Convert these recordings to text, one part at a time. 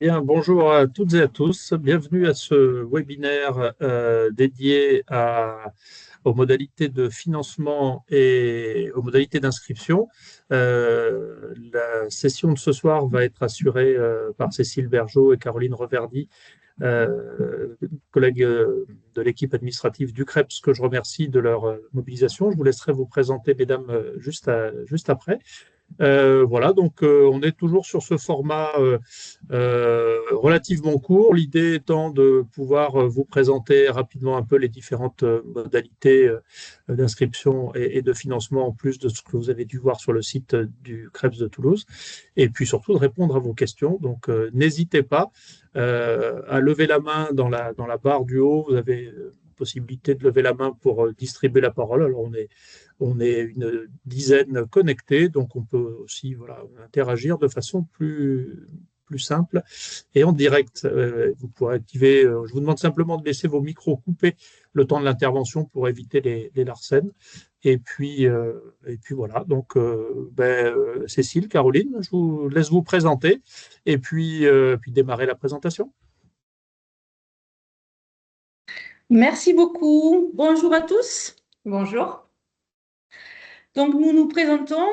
Bien, bonjour à toutes et à tous. Bienvenue à ce webinaire dédié aux modalités de financement et aux modalités d'inscription. La session de ce soir va être assurée par Cécile Bergeau et Caroline Reverdy, collègues de l'équipe administrative du CREPS, que je remercie de leur mobilisation. Je vous laisserai vous présenter, mesdames, juste après. Voilà, donc on est toujours sur ce format relativement court. L'idée étant de pouvoir vous présenter rapidement un peu les différentes modalités d'inscription et de financement, en plus de ce que vous avez dû voir sur le site du CREPS de Toulouse, et puis surtout de répondre à vos questions. Donc n'hésitez pas à lever la main dans la barre du haut. Vous avez possibilité de lever la main pour distribuer la parole. Alors on est une dizaine connectés, donc on peut aussi interagir de façon plus simple et en direct. Vous pourrez activer, je vous demande simplement de laisser vos micros coupés le temps de l'intervention pour éviter les larcènes. Et puis voilà, donc Cécile, Caroline, je vous laisse vous présenter et puis démarrer la présentation. Merci beaucoup. Bonjour à tous. Bonjour. Donc, nous nous présentons,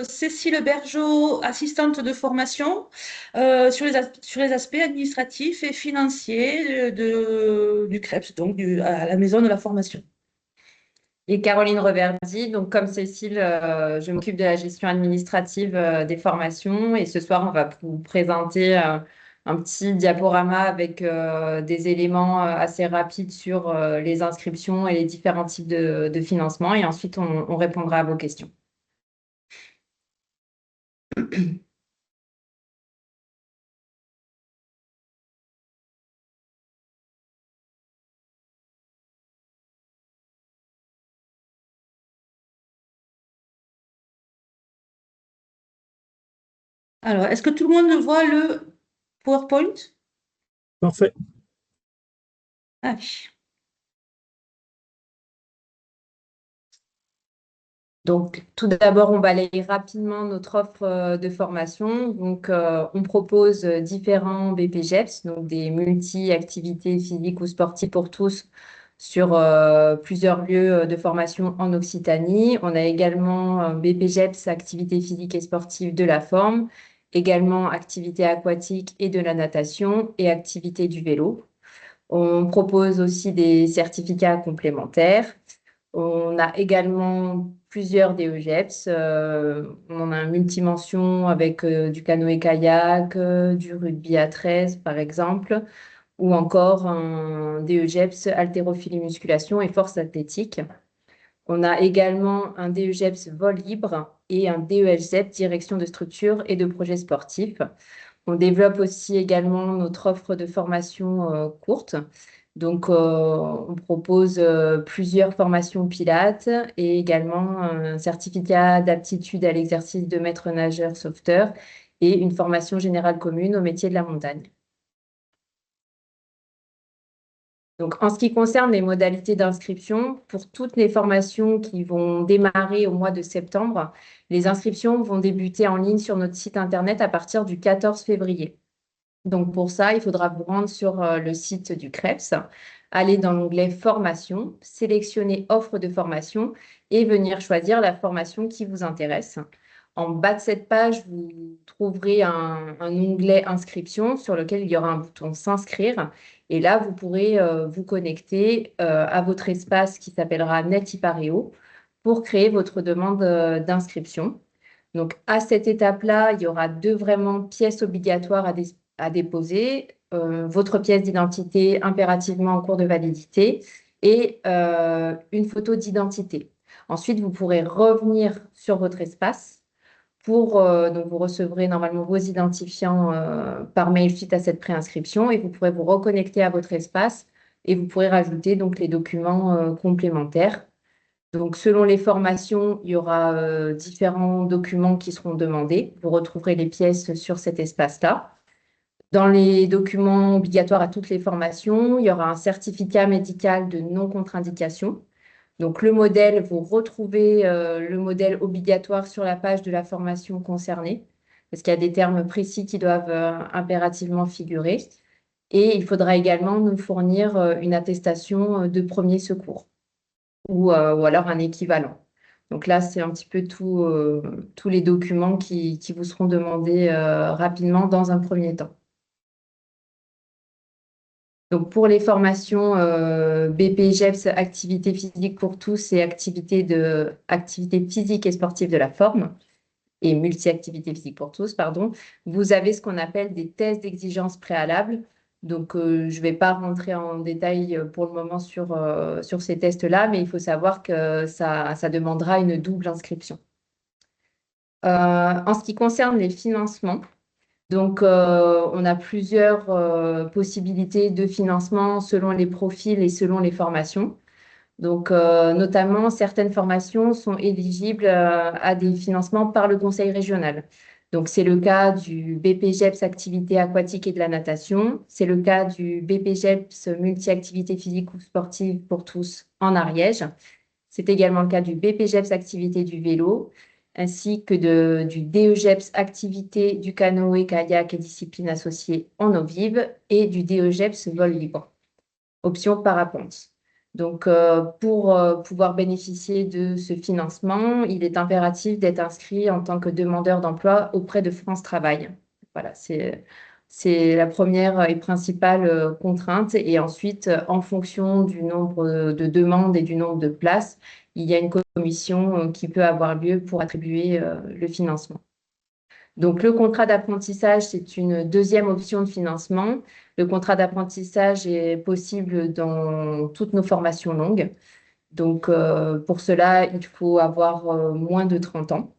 Cécile Bergeau, assistante de formation sur les aspects administratifs et financiers du CREPS, donc à la maison de la formation. Et Caroline Reverdy, donc comme Cécile, je m'occupe de la gestion administrative des formations et ce soir, on va vous présenter un petit diaporama avec des éléments assez rapides sur les inscriptions et les différents types de financement et ensuite, on répondra à vos questions. Alors, est-ce que tout le monde voit le PowerPoint? Parfait. Ah. Donc, tout d'abord, on va balayer rapidement notre offre de formation. Donc, on propose différents BPGEPS, donc des multi-activités physiques ou sportives pour tous sur plusieurs lieux de formation en Occitanie. On a également un BPGEPS, activités physiques et sportives de la forme, également activités aquatiques et de la natation et activités du vélo. On propose aussi des certificats complémentaires. On a également plusieurs DEGEPS. On en a un multimension avec du canoë-kayak, du rugby à 13 par exemple, ou encore un DEGEPS haltérophilie musculation et force athlétique. On a également un DEGEPS vol libre et un DELZEP direction de structure et de projets sportifs. On développe aussi également notre offre de formation courte. Donc, on propose plusieurs formations pilates et également un certificat d'aptitude à l'exercice de maître nageur sauveteur et une formation générale commune au métier de la montagne. Donc, en ce qui concerne les modalités d'inscription, pour toutes les formations qui vont démarrer au mois de septembre, les inscriptions vont débuter en ligne sur notre site internet à partir du 14 février. Donc, pour ça, il faudra vous rendre sur le site du CREPS, aller dans l'onglet Formation, sélectionner Offre de formation et venir choisir la formation qui vous intéresse. En bas de cette page, vous trouverez un onglet Inscription sur lequel il y aura un bouton S'inscrire. Et là, vous pourrez vous connecter à votre espace qui s'appellera NetIpareo pour créer votre demande d'inscription. Donc, à cette étape-là, il y aura deux pièces obligatoires à déposer, votre pièce d'identité impérativement en cours de validité et une photo d'identité. Ensuite, vous pourrez revenir sur votre espace donc vous recevrez normalement vos identifiants par mail suite à cette préinscription et vous pourrez vous reconnecter à votre espace et vous pourrez rajouter donc les documents complémentaires. Donc, selon les formations, il y aura différents documents qui seront demandés. Vous retrouverez les pièces sur cet espace-là. Dans les documents obligatoires à toutes les formations, il y aura un certificat médical de non-contre-indication. Donc, le modèle, vous retrouvez le modèle obligatoire sur la page de la formation concernée. parce qu'il y a des termes précis qui doivent impérativement figurer. Et il faudra également nous fournir une attestation de premier secours ou alors un équivalent. Donc là, c'est un petit peu tous les documents qui vous seront demandés rapidement dans un premier temps. Donc pour les formations BPGEPS, activité physique pour tous et activité physique et sportive de la forme, et multi-activité physique pour tous, pardon, vous avez ce qu'on appelle des tests d'exigence préalables. Donc, je ne vais pas rentrer en détail pour le moment sur ces tests-là, mais il faut savoir que ça demandera une double inscription. En ce qui concerne les financements, donc, on a plusieurs possibilités de financement selon les profils et selon les formations. Donc, notamment, certaines formations sont éligibles à des financements par le conseil régional. Donc, c'est le cas du BPGEPS activité aquatique et de la natation. C'est le cas du BPGEPS multi-activité physique ou sportive pour tous en Ariège. C'est également le cas du BPGEPS activité du vélo, ainsi que du DEGEPS activité du canoë, kayak et disciplines associées en eau vive et du DEGEPS vol libre, option parapente. Donc, pour pouvoir bénéficier de ce financement, il est impératif d'être inscrit en tant que demandeur d'emploi auprès de France Travail. Voilà, c'est la première et principale contrainte. Et ensuite, en fonction du nombre de demandes et du nombre de places, il y a une commission qui peut avoir lieu pour attribuer le financement. Donc, le contrat d'apprentissage, c'est une deuxième option de financement. Le contrat d'apprentissage est possible dans toutes nos formations longues. Donc, pour cela, il faut avoir moins de 30 ans.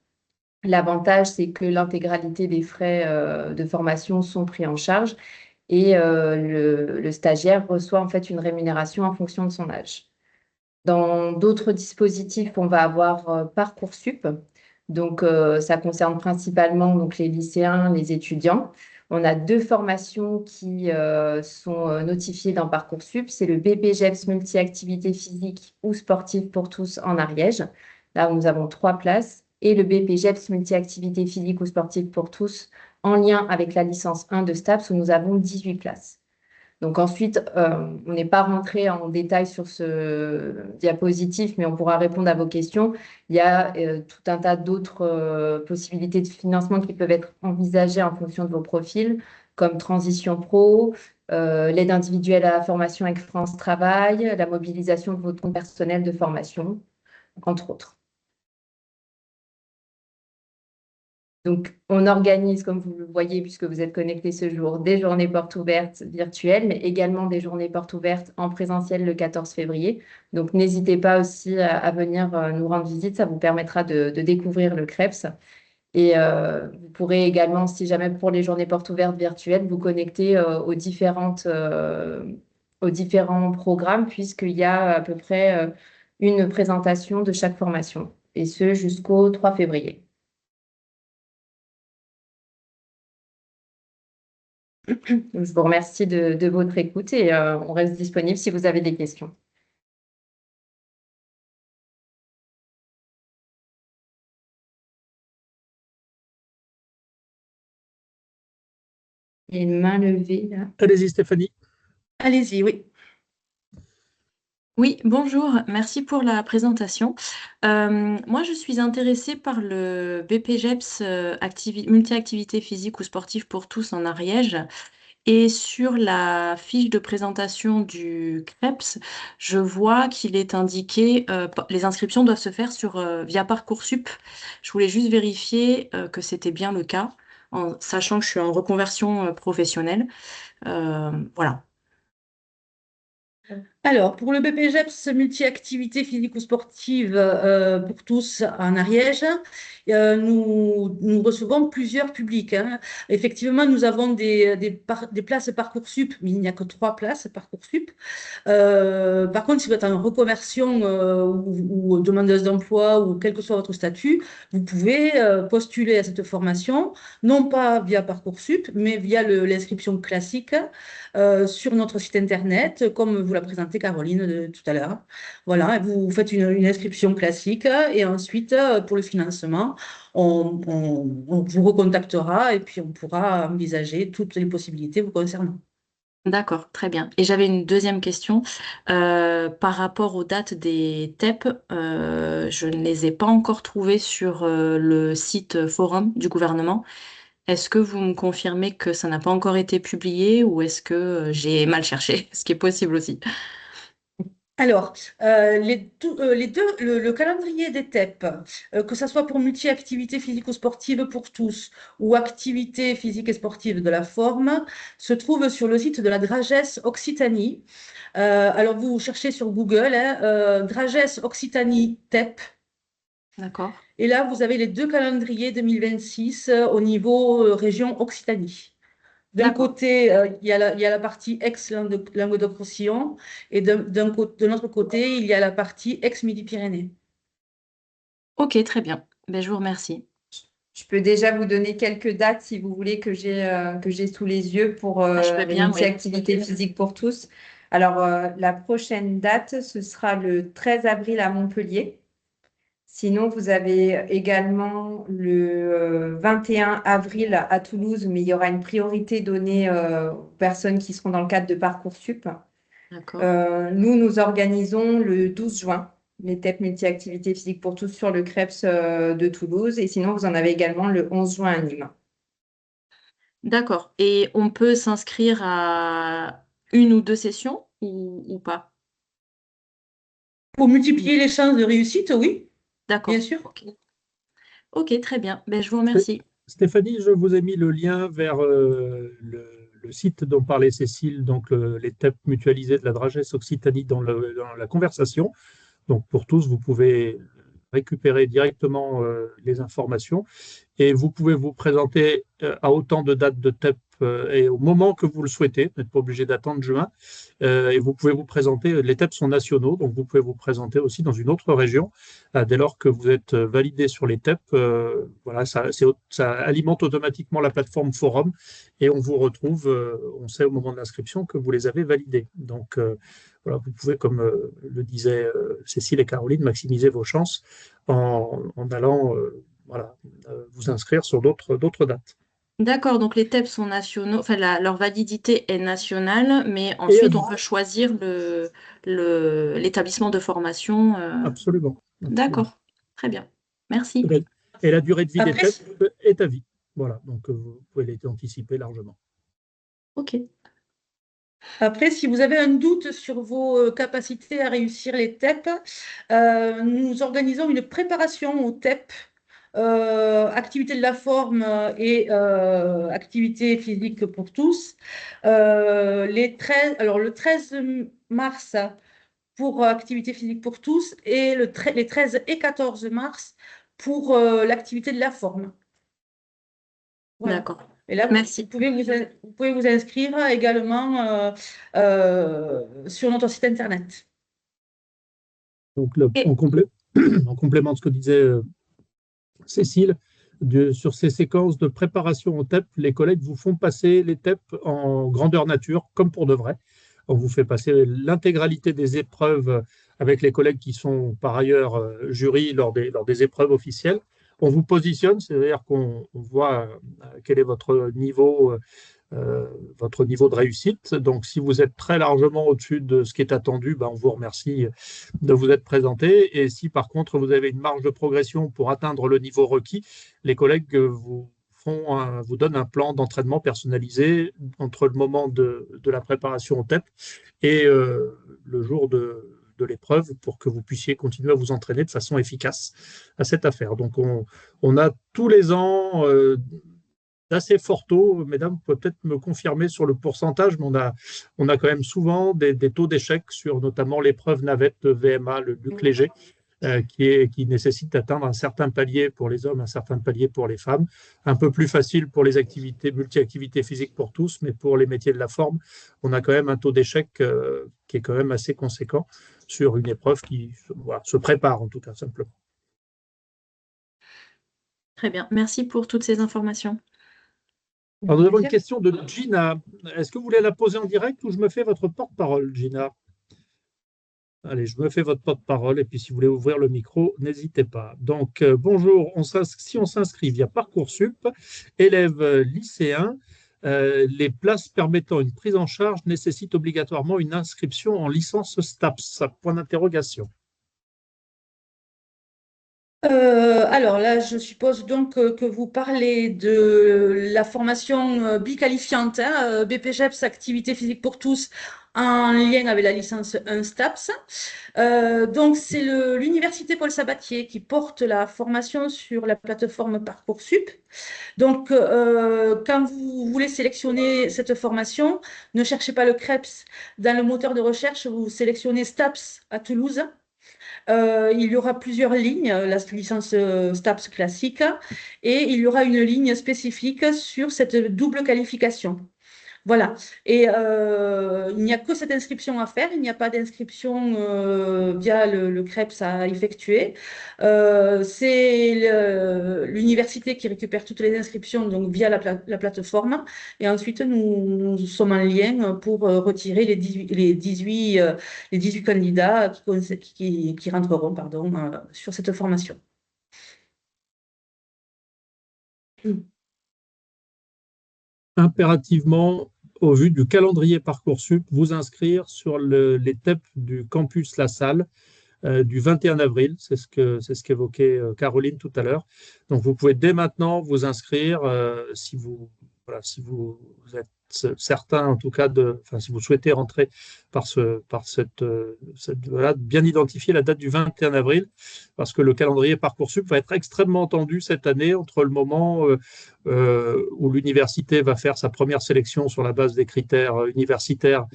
L'avantage, c'est que l'intégralité des frais de formation sont pris en charge et le stagiaire reçoit en fait une rémunération en fonction de son âge. Dans d'autres dispositifs, on va avoir Parcoursup. Donc, ça concerne principalement donc, les lycéens, les étudiants. On a 2 formations qui sont notifiées dans Parcoursup. C'est le BPGEPS multi-activité physique ou sportive pour tous en Ariège. Là, nous avons 3 places. Et le BPGEPS multi-activité physique ou sportive pour tous en lien avec la licence 1 de STAPS où nous avons 18 places. Donc ensuite, on n'est pas rentré en détail sur ce diapositive, mais on pourra répondre à vos questions. Il y a tout un tas d'autres possibilités de financement qui peuvent être envisagées en fonction de vos profils, comme Transition Pro, l'aide individuelle à la formation avec France Travail, la mobilisation de votre compte personnel de formation, entre autres. Donc, on organise, comme vous le voyez, puisque vous êtes connectés ce jour, des journées portes ouvertes virtuelles, mais également des journées portes ouvertes en présentiel le 14 février. Donc, n'hésitez pas aussi à venir nous rendre visite. Ça vous permettra de découvrir le CREPS. Et vous pourrez également, si jamais pour les journées portes ouvertes virtuelles, vous connecter aux différents programmes, puisqu'il y a à peu près une présentation de chaque formation, et ce jusqu'au 3 février. Je vous remercie de votre écoute et on reste disponible si vous avez des questions. Il y a une main levée là. Allez-y, Stéphanie. Allez-y, oui. Oui, bonjour, merci pour la présentation. Moi, je suis intéressée par le BPGEPS multi-activité physique ou sportive pour tous en Ariège. Et sur la fiche de présentation du CREPS, je vois qu'il est indiqué les inscriptions doivent se faire via Parcoursup. Je voulais juste vérifier que c'était bien le cas, en sachant que je suis en reconversion professionnelle. Voilà. Alors, pour le BPGEPS multi-activité physique ou sportive pour tous en Ariège, nous recevons plusieurs publics. Hein. Effectivement, nous avons des places Parcoursup, mais il n'y a que 3 places Parcoursup. Par contre, si vous êtes en reconversion ou demandeuse d'emploi ou quel que soit votre statut, vous pouvez postuler à cette formation, non pas via Parcoursup, mais via l'inscription classique sur notre site internet, comme vous l'a présenté présenté Caroline tout à l'heure. Voilà, vous faites une inscription classique et ensuite, pour le financement, on vous recontactera et puis on pourra envisager toutes les possibilités vous concernant. D'accord, très bien. Et j'avais une deuxième question. Par rapport aux dates des TEP, je ne les ai pas encore trouvées sur le site forum du gouvernement. Est-ce que vous me confirmez que ça n'a pas encore été publié ou est-ce que j'ai mal cherché, ce qui est possible aussi? Alors, les deux, le calendrier des TEP, que ce soit pour multi-activité physico-sportive pour tous ou activité physique et sportive de la forme, se trouve sur le site de la Drages Occitanie. Alors, vous cherchez sur Google, hein, Drages Occitanie TEP, D'accord. et là, vous avez les deux calendriers 2026 au niveau région Occitanie. D'un D'accord. côté, il y a la partie ex-Languedoc-Roussillon et de l'autre côté, il y a la partie ex-Midi-Pyrénées. Ok, très bien. Ben, je vous remercie. Je peux déjà vous donner quelques dates si vous voulez que j'ai sous les yeux pour Je veux les bien, oui. multi-activités physiques pour tous. Alors, la prochaine date, ce sera le 13 avril à Montpellier. Sinon, vous avez également le 21 avril à Toulouse, mais il y aura une priorité donnée aux personnes qui seront dans le cadre de Parcoursup. D'accord. Nous organisons le 12 juin les TEP multi-activités physiques pour tous sur le CREPS de Toulouse. Et sinon, vous en avez également le 11 juin à Nîmes. D'accord. Et on peut s'inscrire à une ou deux sessions ou pas? Pour multiplier les chances de réussite, oui, bien D'accord. sûr. Ok. Ok, très bien. Ben, je vous Sté- remercie. Stéphanie, je vous ai mis le lien vers le site dont parlait Cécile, donc les TEP mutualisés de la Drages Occitanie dans la conversation. Donc pour tous, vous pouvez récupérer directement les informations et vous pouvez vous présenter à autant de dates de TEP et au moment que vous le souhaitez. Vous n'êtes pas obligé d'attendre juin. Et vous pouvez vous présenter, les TEP sont nationaux, donc vous pouvez vous présenter aussi dans une autre région dès lors que vous êtes validé sur les TEP. Voilà, ça alimente automatiquement la plateforme forum et on vous retrouve, on sait au moment de l'inscription que vous les avez validés. Donc voilà, vous pouvez, comme le disaient Cécile et Caroline, maximiser vos chances en allant voilà, vous inscrire sur d'autres dates. D'accord, donc les TEP sont nationaux, enfin leur validité est nationale, mais Et à ensuite vie, on peut choisir l'établissement de formation. absolument. Absolument. D'accord, très bien. Merci. Et la durée de vie des Après, tests est à vie. Voilà, donc vous pouvez les anticiper largement. Ok. Après, si vous avez un doute sur vos capacités à réussir les TEP, nous organisons une préparation aux TEP, activité de la forme et activité physique pour tous. Alors le 13 mars pour activité physique pour tous et les 13 et 14 mars pour l'activité de la forme. Voilà. D'accord. Et là, Merci. vous pouvez vous inscrire également sur notre site internet. Donc, Et en complément de ce que disait Cécile, sur ces séquences de préparation au TEP, les collègues vous font passer les TEP en grandeur nature, comme pour de vrai. On vous fait passer l'intégralité des épreuves avec les collègues qui sont par ailleurs jury lors des épreuves officielles. On vous positionne, c'est-à-dire qu'on voit quel est votre niveau de réussite. Donc, si vous êtes très largement au-dessus de ce qui est attendu, ben, on vous remercie de vous être présenté. Et si par contre vous avez une marge de progression pour atteindre le niveau requis, les collègues vous donnent un plan d'entraînement personnalisé entre le moment de la préparation au TEP et le jour de l'épreuve pour que vous puissiez continuer à vous entraîner de façon efficace à cette affaire. Donc on a tous les ans d'assez fort taux. Mesdames, vous pouvez peut-être me confirmer sur le pourcentage, mais on a quand même souvent des taux d'échec sur notamment l'épreuve navette de VMA, le Luc Léger, qui nécessite d'atteindre un certain palier pour les hommes, un certain palier pour les femmes. Un peu plus facile pour les activités, multi-activités physiques pour tous, mais pour les métiers de la forme, on a quand même un taux d'échec qui est quand même assez conséquent sur une épreuve qui voilà, se prépare en tout cas simplement. très bien. Merci pour toutes ces informations. Alors, nous avons une question de Gina. Est-ce que vous voulez la poser en direct ou je me fais votre porte-parole, Gina? Allez, je me fais votre porte-parole et puis si vous voulez ouvrir le micro, n'hésitez pas. Donc, bonjour, si on s'inscrit via Parcoursup, élèves lycéens, les places permettant une prise en charge nécessitent obligatoirement une inscription en licence STAPS. Point d'interrogation. Alors là, je suppose donc que vous parlez de la formation biqualifiante, hein, BPGEPS, activité physique pour tous, en lien avec la licence 1 STAPS. Donc, c'est l'Université Paul Sabatier qui porte la formation sur la plateforme Parcoursup. Donc, quand vous voulez sélectionner cette formation, ne cherchez pas le CREPS dans le moteur de recherche, vous sélectionnez STAPS à Toulouse. Il y aura plusieurs lignes, la licence STAPS classique, et il y aura une ligne spécifique sur cette double qualification. Voilà. Et il n'y a que cette inscription à faire. Il n'y a pas d'inscription via le CREPS à effectuer. C'est l'université qui récupère toutes les inscriptions donc via la plateforme. Et ensuite, nous sommes en lien pour retirer les 18 candidats qui rentreront pardon, sur cette formation. Impérativement, au vu du calendrier Parcoursup, vous inscrire sur les TEP du campus La Salle du 21 avril. C'est ce qu'évoquait Caroline tout à l'heure. Donc, vous pouvez dès maintenant vous inscrire si vous êtes certain, en tout cas, si vous souhaitez rentrer voilà, bien identifier la date du 21 avril, parce que le calendrier Parcoursup va être extrêmement tendu cette année entre le moment où l'université va faire sa première sélection sur la base des critères universitaires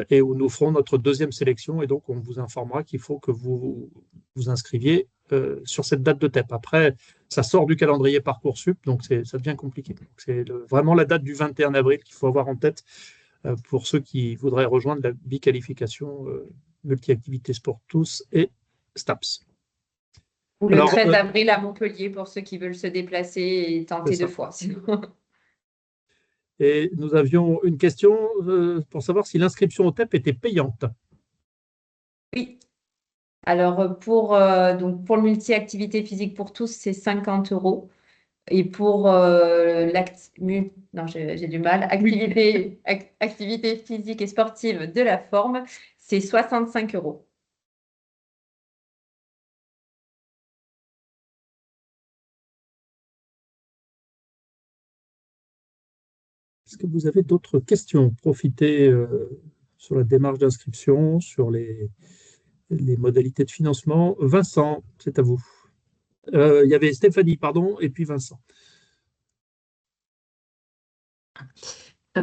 et où nous ferons notre deuxième sélection. Et donc, on vous informera qu'il faut que vous vous inscriviez sur cette date de TEP. Après, ça sort du calendrier Parcoursup, donc ça devient compliqué. C'est vraiment la date du 21 avril qu'il faut avoir en tête pour ceux qui voudraient rejoindre la biqualification multi-activités sport tous et STAPS. Ou le 13 avril à Montpellier pour ceux qui veulent se déplacer et tenter deux fois. Et nous avions une question pour savoir si l'inscription au TEP était payante. Oui. Alors, pour le multi-activité physique pour tous, c'est 50 €. Et pour j'ai du mal, activité physique et sportive de la forme, c'est 65 €. Est-ce que vous avez d'autres questions? Profitez sur la démarche d'inscription, sur les modalités de financement. Vincent, c'est à vous. Il y avait Stéphanie, pardon, et puis Vincent.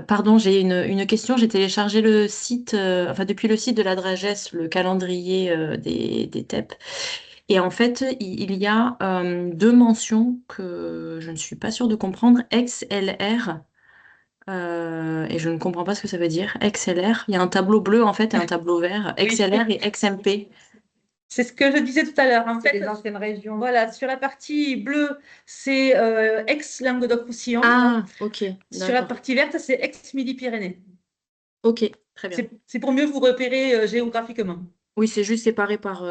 Pardon, j'ai une question. J'ai téléchargé le site, depuis le site de la Drages, le calendrier des TEP. Et en fait, il y a deux mentions que je ne suis pas sûre de comprendre. XLR, et je ne comprends pas ce que ça veut dire. XLR, il y a un tableau bleu en fait et un tableau vert. XLR et XMP. C'est ce que je disais tout à l'heure. En fait, les anciennes régions. Voilà, sur la partie bleue, c'est ex-Languedoc-Roussillon. Ah, ok. Sur la partie verte, c'est ex-Midi-Pyrénées. Ok, très bien. C'est pour mieux vous repérer géographiquement. Oui, c'est juste séparé par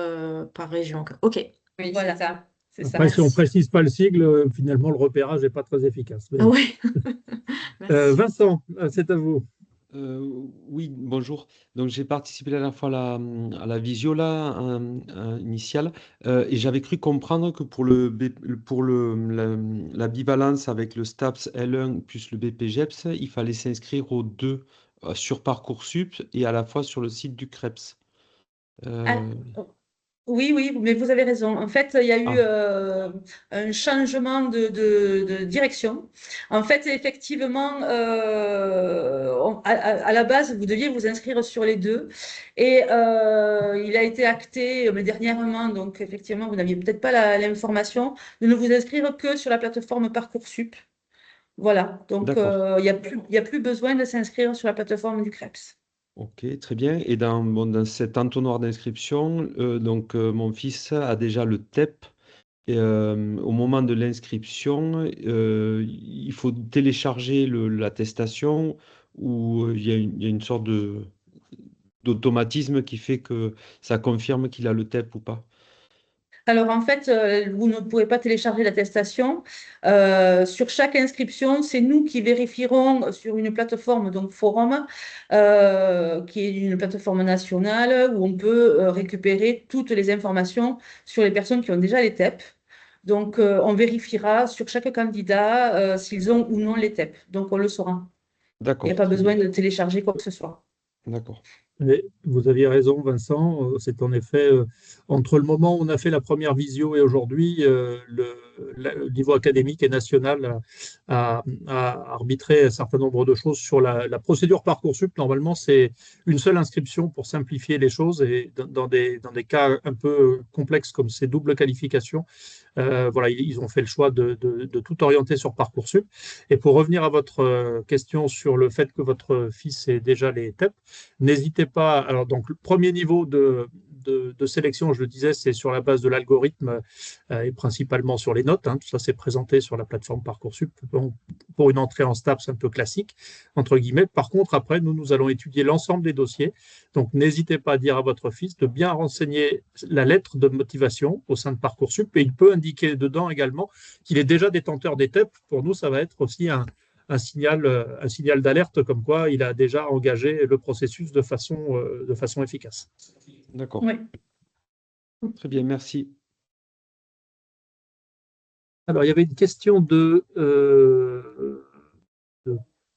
région. Ok. Oui, voilà. C'est ça. Après, si on ne précise pas le sigle, finalement, le repérage n'est pas très efficace. Ah ouais. Vincent, c'est à vous. Oui, bonjour. Donc j'ai participé la dernière fois à la visio là, initiale, et j'avais cru comprendre que pour la bivalence avec le STAPS L1 plus le BPGEPS, il fallait s'inscrire aux deux sur Parcoursup et à la fois sur le site du CREPS. Oui, mais vous avez raison. En fait, il y a eu un changement de direction. En fait, effectivement, à la base, vous deviez vous inscrire sur les deux. Et il a été acté mais dernièrement, donc effectivement, vous n'aviez peut-être pas l'information, de ne vous inscrire que sur la plateforme Parcoursup. Voilà, donc il n'y a plus besoin de s'inscrire sur la plateforme du CREPS. Ok, très bien. Et dans cet entonnoir d'inscription, mon fils a déjà le TEP. Et au moment de l'inscription, il faut télécharger l'attestation où il y a une sorte d'automatisme qui fait que ça confirme qu'il a le TEP ou pas? Alors, en fait, vous ne pourrez pas télécharger l'attestation. Sur chaque inscription, c'est nous qui vérifierons sur une plateforme, donc Forum, qui est une plateforme nationale où on peut récupérer toutes les informations sur les personnes qui ont déjà les TEP. Donc, on vérifiera sur chaque candidat s'ils ont ou non les TEP. Donc, on le saura. Il n'y a D'accord, pas très besoin bien. de télécharger quoi que ce soit. D'accord. Et vous aviez raison, Vincent. C'est en effet, entre le moment où on a fait la première visio et aujourd'hui, le niveau académique et national a arbitré un certain nombre de choses sur la procédure Parcoursup. Normalement, c'est une seule inscription pour simplifier les choses et dans des cas un peu complexes comme ces doubles qualifications, voilà, ils ont fait le choix de tout orienter sur Parcoursup. Et pour revenir à votre question sur le fait que votre fils ait déjà les TEP, n'hésitez pas. Alors, donc, le premier niveau de sélection, je le disais, c'est sur la base de l'algorithme et principalement sur les notes. Hein. Tout ça, c'est présenté sur la plateforme Parcoursup pour une entrée en STAPS un peu classique, entre guillemets. Par contre, après, nous allons étudier l'ensemble des dossiers. Donc, n'hésitez pas à dire à votre fils de bien renseigner la lettre de motivation au sein de Parcoursup et il peut indiquer dedans également qu'il est déjà détenteur des TEP. Pour nous, ça va être aussi un signal d'alerte comme quoi il a déjà engagé le processus de façon efficace. D'accord. Oui. Très bien, merci. Alors, il y avait une question de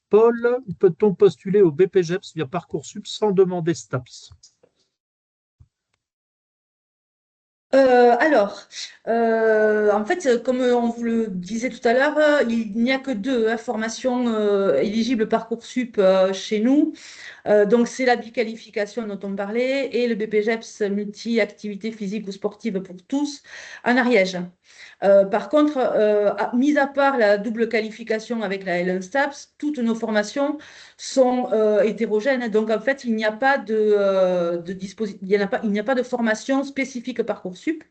Paul. Peut-on postuler au BPGEPS via Parcoursup sans demander STAPS? En fait, comme on vous le disait tout à l'heure, il n'y a que deux formations éligibles Parcoursup chez nous. Donc, c'est la biqualification dont on parlait et le BPGEPS multi-activité physique ou sportive pour tous en Ariège. Par contre, mis à part la double qualification avec la Ellen STAPS, toutes nos formations sont hétérogènes. Donc, en fait, il n'y a pas il n'y a pas de formation spécifique Parcoursup.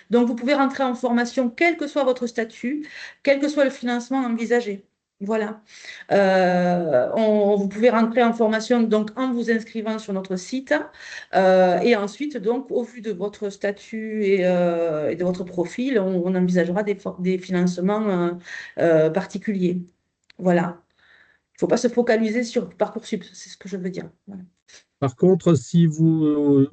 Donc, vous pouvez rentrer en formation, quel que soit votre statut, quel que soit le financement envisagé. Voilà. Vous pouvez rentrer en formation donc en vous inscrivant sur notre site et ensuite donc au vu de votre statut et de votre profil, on envisagera des financements particuliers. Voilà. Il ne faut pas se focaliser sur Parcoursup, c'est ce que je veux dire. Voilà. Par contre, si vous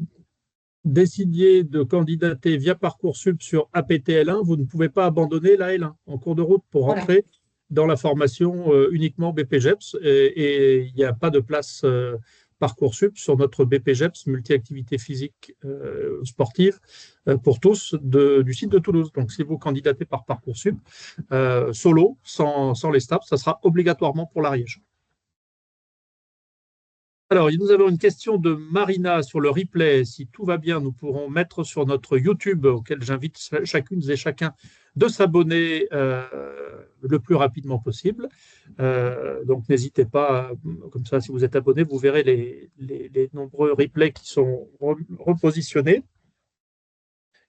décidiez de candidater via Parcoursup sur APTL1, vous ne pouvez pas abandonner la L1 en cours de route pour Voilà. rentrer dans la formation uniquement BPGEPS et il n'y a pas de place Parcoursup sur notre BPGEPS multi-activité physique sportive pour tous du site de Toulouse. Donc si vous candidatez par Parcoursup, solo, sans les STAPS, ça sera obligatoirement pour l'Ariège. Alors, nous avons une question de Marina sur le replay. Si tout va bien, nous pourrons mettre sur notre YouTube, auquel j'invite chacune et chacun de s'abonner le plus rapidement possible. Donc, n'hésitez pas, comme ça, si vous êtes abonné, vous verrez les nombreux replays qui sont repositionnés.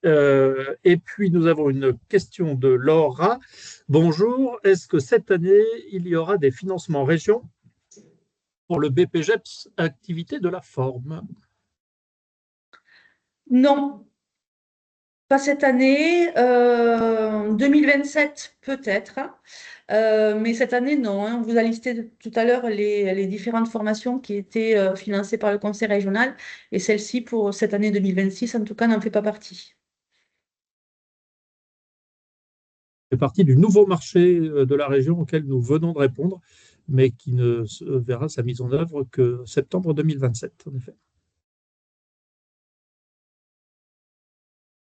Et puis, nous avons une question de Laura. Bonjour, est-ce que cette année, il y aura des financements région pour le BPGEPS activité de la forme? Non, pas cette année. 2027 peut-être. Mais cette année, non. Hein. On vous a listé tout à l'heure les différentes formations qui étaient financées par le conseil régional. Et celle-ci, pour cette année 2026, en tout cas, n'en fait pas partie. C'est partie du nouveau marché de la région auquel nous venons de répondre, mais qui ne verra sa mise en œuvre que septembre 2027, en effet.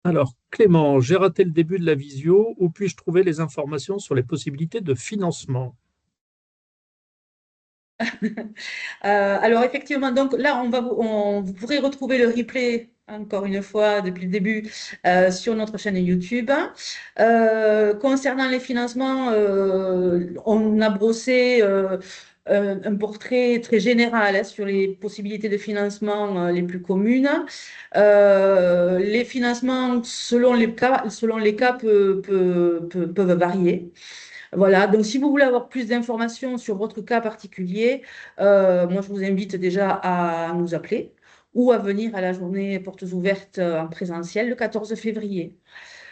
Alors, Clément, j'ai raté le début de la visio. Où puis-je trouver les informations sur les possibilités de financement? Alors effectivement, donc là, vous pourrez retrouver le replay, encore une fois, depuis le début, sur notre chaîne YouTube. Concernant les financements, on a brossé un portrait très général hein, sur les possibilités de financement les plus communes. Les financements, selon les cas peuvent varier. Voilà, donc si vous voulez avoir plus d'informations sur votre cas particulier, moi je vous invite déjà à nous appeler ou à venir à la journée portes ouvertes en présentiel le 14 février.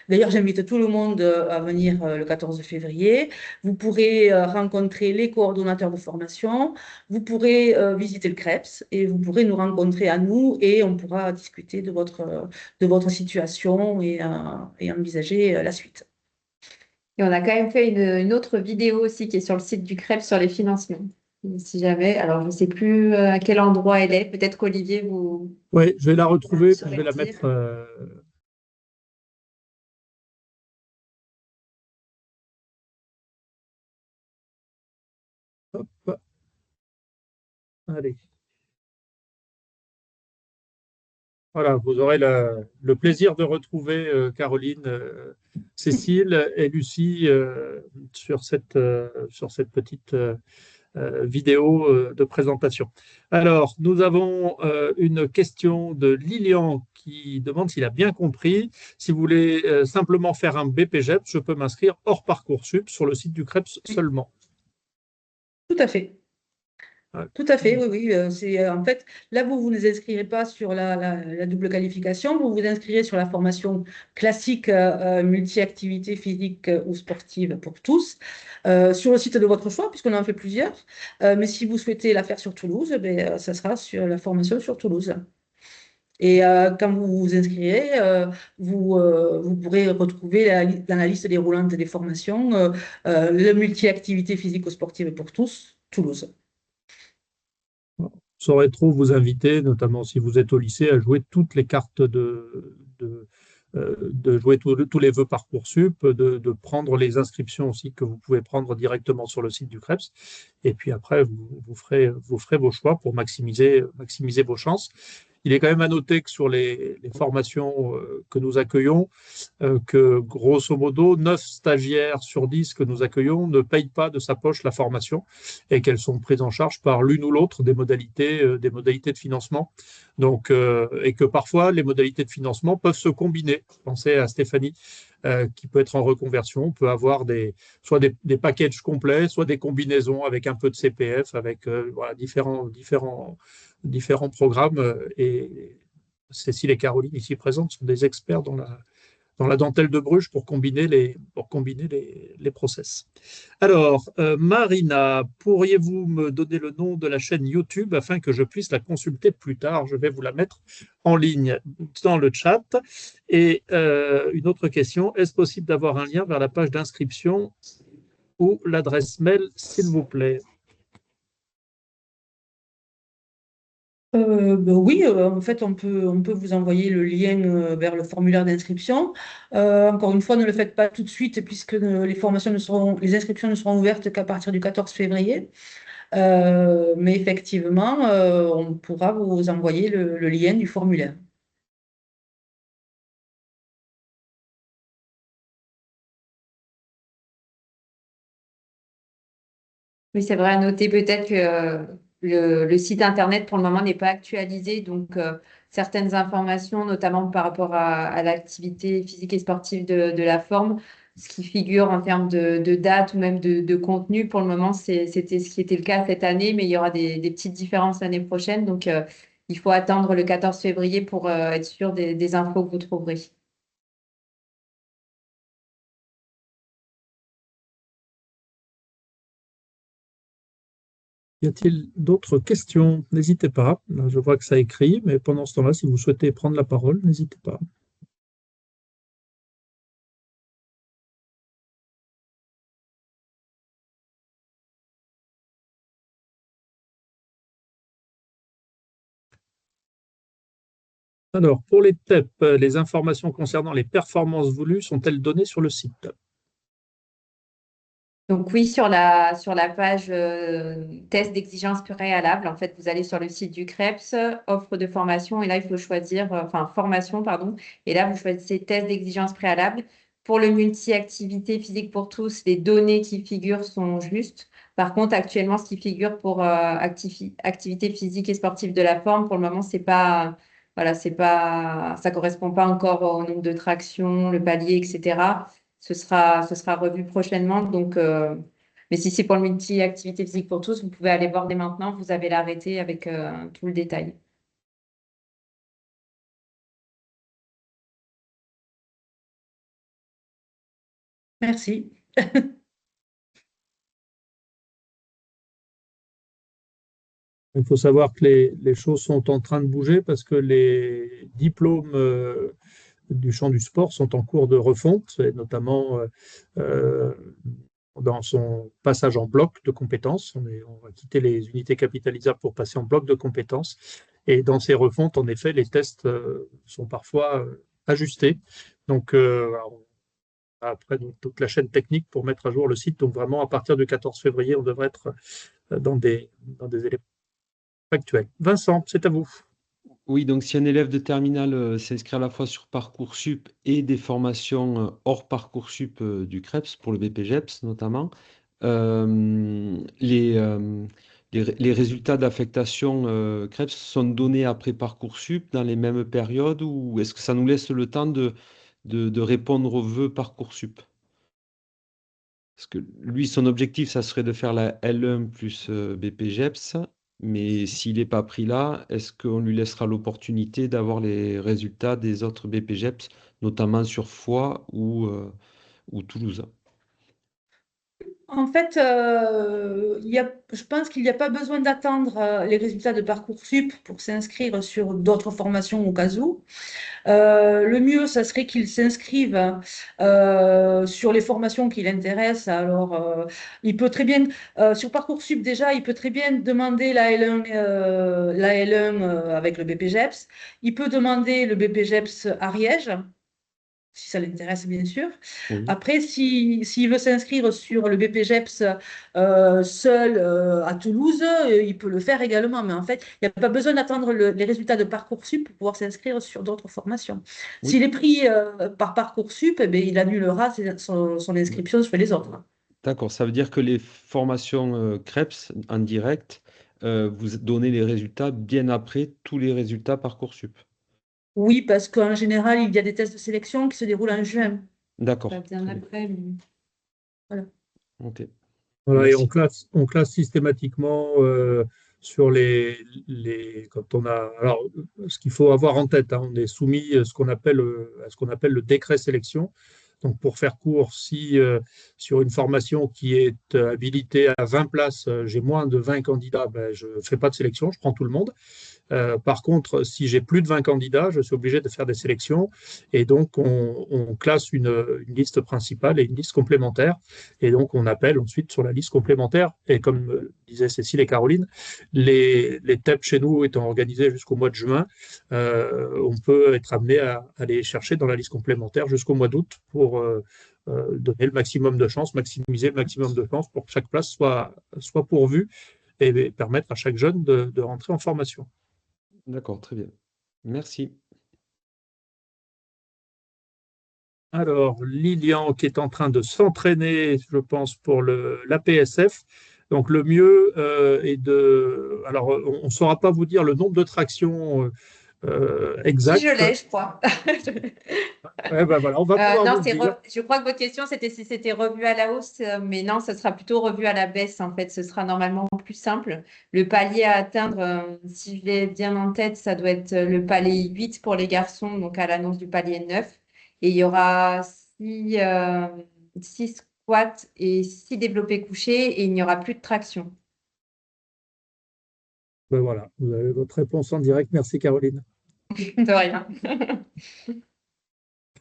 D'ailleurs, j'invite tout le monde à venir le 14 février. Vous pourrez rencontrer les coordonnateurs de formation, vous pourrez visiter le CREPS et vous pourrez nous rencontrer à nous et on pourra discuter de votre situation et envisager la suite. Et on a quand même fait une autre vidéo aussi qui est sur le site du CREPS sur les financements. Si jamais, alors je ne sais plus à quel endroit elle est. Peut-être qu'Olivier, vous Oui, je vais la retrouver, puis je saurez vais la le dire. mettre. Hop, allez. Voilà, vous aurez le plaisir de retrouver Caroline, Cécile et Lucie sur cette petite vidéo de présentation. Alors, nous avons une question de Lilian qui demande s'il a bien compris. Si vous voulez simplement faire un BPGEPS, je peux m'inscrire hors Parcoursup sur le site du CREPS seulement. Tout à fait. Ouais. Tout à fait, oui, oui. C'est, en fait, là, vous ne vous inscrirez pas sur la double qualification, vous vous inscrirez sur la formation classique multi-activité physique ou sportive pour tous, sur le site de votre choix, puisqu'on en fait plusieurs. Mais si vous souhaitez la faire sur Toulouse, ça sera sur la formation sur Toulouse. Et quand vous vous inscrirez, vous pourrez retrouver dans la liste déroulante des formations le multi-activité physique ou sportive pour tous, Toulouse. Je saurais trop vous inviter, notamment si vous êtes au lycée, à jouer toutes les cartes de jouer tous les vœux Parcoursup, de prendre les inscriptions aussi que vous pouvez prendre directement sur le site du CREPS. Et puis après, vous ferez vos choix pour maximiser vos chances. Il est quand même à noter que sur les formations que nous accueillons, que grosso modo, 9 stagiaires sur 10 que nous accueillons ne payent pas de sa poche la formation et qu'elles sont prises en charge par l'une ou l'autre des modalités de financement. Donc, et que parfois, les modalités de financement peuvent se combiner. Pensez à Stéphanie, qui peut être en reconversion, peut avoir soit des packages complets, soit des combinaisons avec un peu de CPF, avec voilà, différents programmes. Et Cécile et Caroline, ici présentes, sont des experts dans la dentelle de Bruges pour combiner les process. Alors, Marina, pourriez-vous me donner le nom de la chaîne YouTube afin que je puisse la consulter plus tard? Je vais vous la mettre en ligne dans le chat. Et une autre question, est-ce possible d'avoir un lien vers la page d'inscription ou l'adresse mail, s'il vous plaît? Oui, en fait, on peut vous envoyer le lien vers le formulaire d'inscription. Encore une fois, ne le faites pas tout de suite puisque les inscriptions ne seront ouvertes qu'à partir du 14 février. Mais effectivement, on pourra vous envoyer le lien du formulaire. Oui, c'est vrai à noter peut-être que le site Internet pour le moment n'est pas actualisé. Donc, certaines informations, notamment par rapport à l'activité physique et sportive de la forme, ce qui figure en termes de date ou même de contenu, pour le moment, c'était ce qui était le cas cette année, mais il y aura des petites différences l'année prochaine. Donc, il faut attendre le 14 février pour être sûr des infos que vous trouverez. Y a-t-il d'autres questions? N'hésitez pas. Là, je vois que ça écrit, mais pendant ce temps-là, si vous souhaitez prendre la parole, n'hésitez pas. Alors, pour les TEP, les informations concernant les performances voulues sont-elles données sur le site? Donc oui, sur la page test d'exigence préalable, en fait, vous allez sur le site du CREPS, offre de formation, et là, il faut choisir, enfin, formation, pardon, et là, vous choisissez test d'exigence préalable. Pour le multi-activité physique pour tous, les données qui figurent sont justes. Par contre, actuellement, ce qui figure pour activité physique et sportive de la forme, pour le moment, c'est pas, voilà, ça correspond pas encore au nombre de tractions, le palier, etc. Ce sera revu prochainement. Donc, mais si c'est pour le multi-activité physique pour tous, vous pouvez aller voir dès maintenant. Vous avez l'arrêté avec tout le détail. Merci. Il faut savoir que les choses sont en train de bouger parce que les diplômes du champ du sport sont en cours de refonte, et notamment euh, dans son passage en bloc de compétences. On va quitter les unités capitalisables pour passer en bloc de compétences. Et dans ces refontes, en effet, les tests sont parfois ajustés. Donc, après toute la chaîne technique pour mettre à jour le site. Donc, vraiment, à partir du 14 février, on devrait être dans des éléments actuels. Vincent, c'est à vous. Oui, donc si un élève de terminale s'inscrit à la fois sur Parcoursup et des formations hors Parcoursup du CREPS, pour le BPGEPS notamment, les résultats d'affectation CREPS sont donnés après Parcoursup dans les mêmes périodes, ou est-ce que ça nous laisse le temps de répondre aux vœux Parcoursup? Parce que lui, son objectif, ça serait de faire la L1 plus BPGEPS, mais s'il n'est pas pris là, est-ce qu'on lui laissera l'opportunité d'avoir les résultats des autres BPGEPS, notamment sur Foix ou Toulouse? En fait, je pense qu'il n'y a pas besoin d'attendre les résultats de Parcoursup pour s'inscrire sur d'autres formations au cas où. Le mieux, ça serait qu'il s'inscrive sur les formations qui l'intéressent. Alors, il peut très bien, sur Parcoursup déjà, il peut très bien demander la L1 avec le BPGEPS. Il peut demander le BPGEPS Ariège, si ça l'intéresse, bien sûr. Oui. Après, s'il veut s'inscrire sur le BPGEPS seul à Toulouse, il peut le faire également. Mais en fait, il n'y a pas besoin d'attendre les résultats de Parcoursup pour pouvoir s'inscrire sur d'autres formations. Oui. S'il est pris par Parcoursup, eh bien, il annulera son inscription sur les autres. D'accord, ça veut dire que les formations CREPS en direct, vous donnez les résultats bien après tous les résultats Parcoursup. Oui, parce qu'en général, il y a des tests de sélection qui se déroulent en juin. D'accord. Pas bien Très bien. après, mais- Voilà. Ok. Voilà, et Merci. on classe systématiquement sur quand on a. Alors, ce qu'il faut avoir en tête, hein, on est soumis à ce qu'on appelle le décret sélection. Donc, pour faire court, si sur une formation qui est habilitée à 20 places, j'ai moins de 20 candidats, ben, je ne fais pas de sélection, je prends tout le monde. Par contre, si j'ai plus de 20 candidats, je suis obligé de faire des sélections. Et donc, on classe une liste principale et une liste complémentaire. Et donc, on appelle ensuite sur la liste complémentaire. Et comme disaient Cécile et Caroline, les TEP chez nous étant organisés jusqu'au mois de juin, on peut être amené à aller chercher dans la liste complémentaire jusqu'au mois d'août pour donner le maximum de chances, maximiser le maximum de chances pour que chaque place soit pourvue et permettre à chaque jeune de rentrer en formation. D'accord, très bien. Merci. Alors, Lilian qui est en train de s'entraîner, je pense, pour l'APSF. Donc, le mieux est de. Alors, on ne saura pas vous dire le nombre de tractions Si exact. je l'ai, je crois. Ouais, ben voilà, on va pouvoir Non, vous le dire. je crois que votre question, c'était si c'était revu à la hausse, mais non, ce sera plutôt revu à la baisse, en fait. Ce sera normalement plus simple. Le palier à atteindre, si je l'ai bien en tête, ça doit être le palier 8 pour les garçons, donc à l'annonce du palier 9. Et il y aura 6 squats et 6 développés couchés, et il n'y aura plus de traction. Ben voilà, vous avez votre réponse en direct. Merci, Caroline. De rien.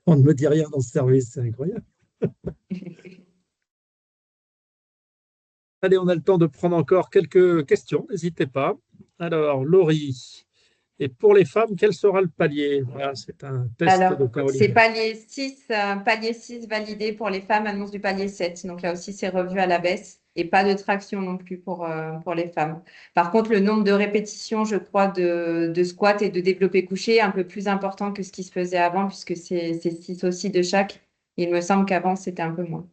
On ne me dit rien dans ce service, c'est incroyable. Allez, on a le temps de prendre encore quelques questions, n'hésitez pas. Alors, Laurie, et pour les femmes, quel sera le palier? Voilà, c'est un test Alors, de c'est Caroline. palier 6 validé pour les femmes, annonce du palier 7. Donc là aussi, c'est revu à la baisse et pas de traction non plus pour les femmes. Par contre, le nombre de répétitions, je crois, de squats et de développé couché est un peu plus important que ce qui se faisait avant, puisque c'est 6 aussi de chaque. Il me semble qu'avant, c'était un peu moins.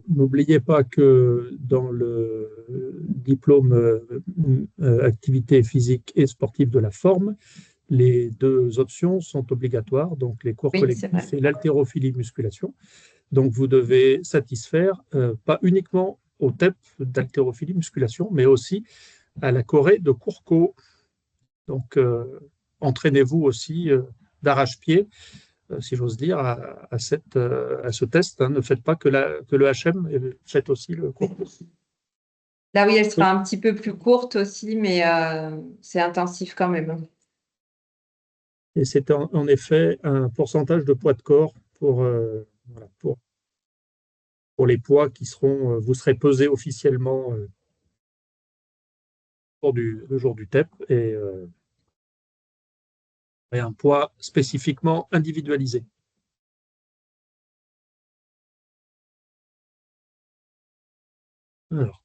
N'oubliez pas que dans le diplôme activité physique et sportive de la forme, les deux options sont obligatoires, donc les cours Oui, c'est vrai. collectifs et l'haltérophilie musculation. Donc vous devez satisfaire pas uniquement au TEP d'haltérophilie musculation, mais aussi à la Corée de cours co. Donc, entraînez-vous aussi d'arrache-pied, si j'ose dire, à ce test. Hein. Ne faites pas que le HM, faites aussi le cours. Là, oui, elle sera un petit peu plus courte aussi, mais c'est intensif quand même. Et c'est en effet un pourcentage de poids de corps pour les poids qui vous serez pesé officiellement le jour du TEP et un poids spécifiquement individualisé. Alors,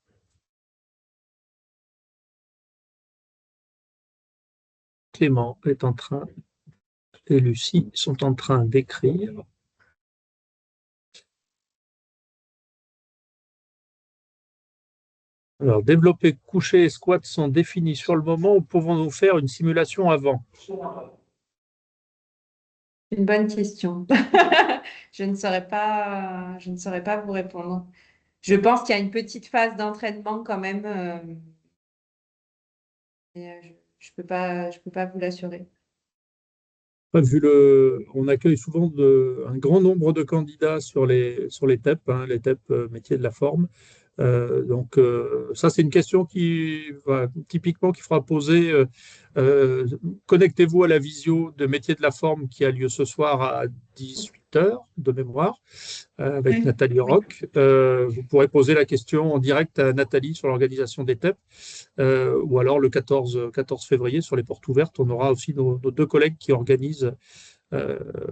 Clément est en train et Lucie sont en train d'écrire. Alors, développer, coucher et squat sont définis sur le moment ou pouvons-nous faire une simulation avant? Une bonne question. Je ne saurais pas vous répondre. Je pense qu'il y a une petite phase d'entraînement quand même, mais je peux pas vous l'assurer. On accueille souvent un grand nombre de candidats sur les TEP, hein, les TEP métiers de la forme. Donc, ça, c'est une question typiquement qui fera poser. Connectez-vous à la visio de métier de la forme qui a lieu ce soir à 18h de mémoire avec Oui. Nathalie Roch. Vous pourrez poser la question en direct à Nathalie sur l'organisation des TEP ou alors le 14 février sur les portes ouvertes. On aura aussi nos deux collègues qui organisent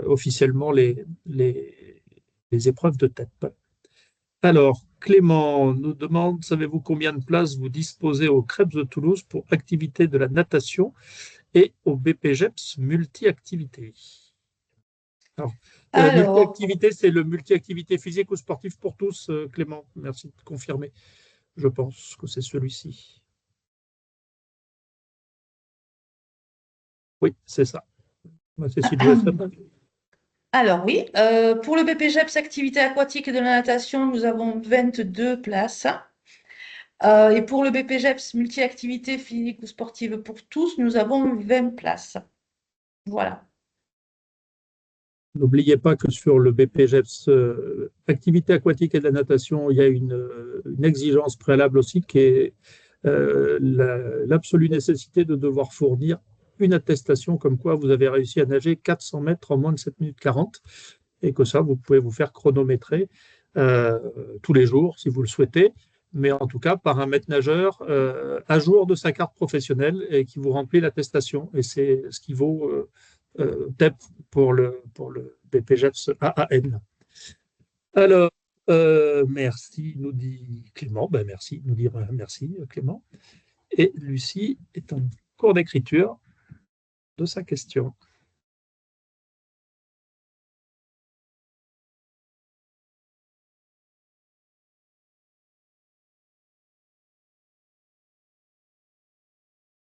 officiellement les épreuves de TEP. Alors, Clément nous demande, savez-vous combien de places vous disposez au Crêpes de Toulouse pour activité de la natation et au BPGEPS multi-activité? Alors, multi-activité, c'est le multi-activité physique ou sportif pour tous, Clément. Merci de confirmer. Je pense que c'est celui-ci. Oui, c'est ça. Cécile, je laisse la parole. Alors oui, pour le BPGEPS activité aquatique et de la natation, nous avons 22 places. Et pour le BPGEPS multi-activité physique ou sportive pour tous, nous avons 20 places. Voilà. N'oubliez pas que sur le BPGEPS activité aquatique et de la natation, il y a une exigence préalable aussi qui est l'absolue nécessité de devoir fournir une attestation comme quoi vous avez réussi à nager 400 mètres en moins de 7 minutes 40 et que ça, vous pouvez vous faire chronométrer tous les jours si vous le souhaitez, mais en tout cas par un maître nageur à jour de sa carte professionnelle et qui vous remplit l'attestation. Et c'est ce qui vaut TEP pour le BPGEPS AAN. Alors, merci, nous dit Clément. Ben, merci, nous dire merci Clément. Et Lucie est en cours d'écriture de sa question.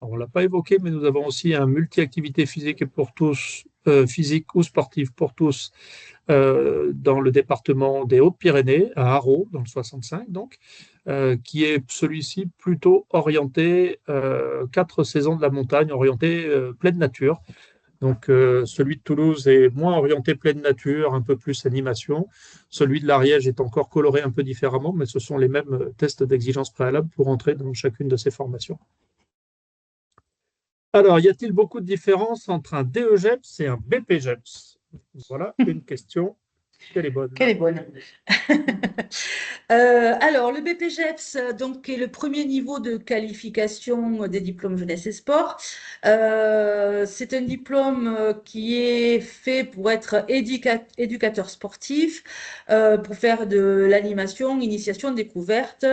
Alors, on ne l'a pas évoqué, mais nous avons aussi un multi-activité physique pour tous, physique ou sportive pour tous, dans le département des Hautes-Pyrénées, à Haro, dans le 65, donc, qui est celui-ci plutôt orienté 4 saisons de la montagne, orienté pleine nature. Donc, celui de Toulouse est moins orienté pleine nature, un peu plus animation. Celui de l'Ariège est encore coloré un peu différemment, mais ce sont les mêmes tests d'exigence préalable pour entrer dans chacune de ces formations. Alors, y a-t-il beaucoup de différences entre un DEGEPS et un BPGEPS? Voilà une question. Quelle est bonne? Quelle est bonne. Alors, le BPGEPS, donc, est le premier niveau de qualification des diplômes jeunesse et sport. C'est un diplôme qui est fait pour être éducateur sportif, pour faire de l'animation, initiation, découverte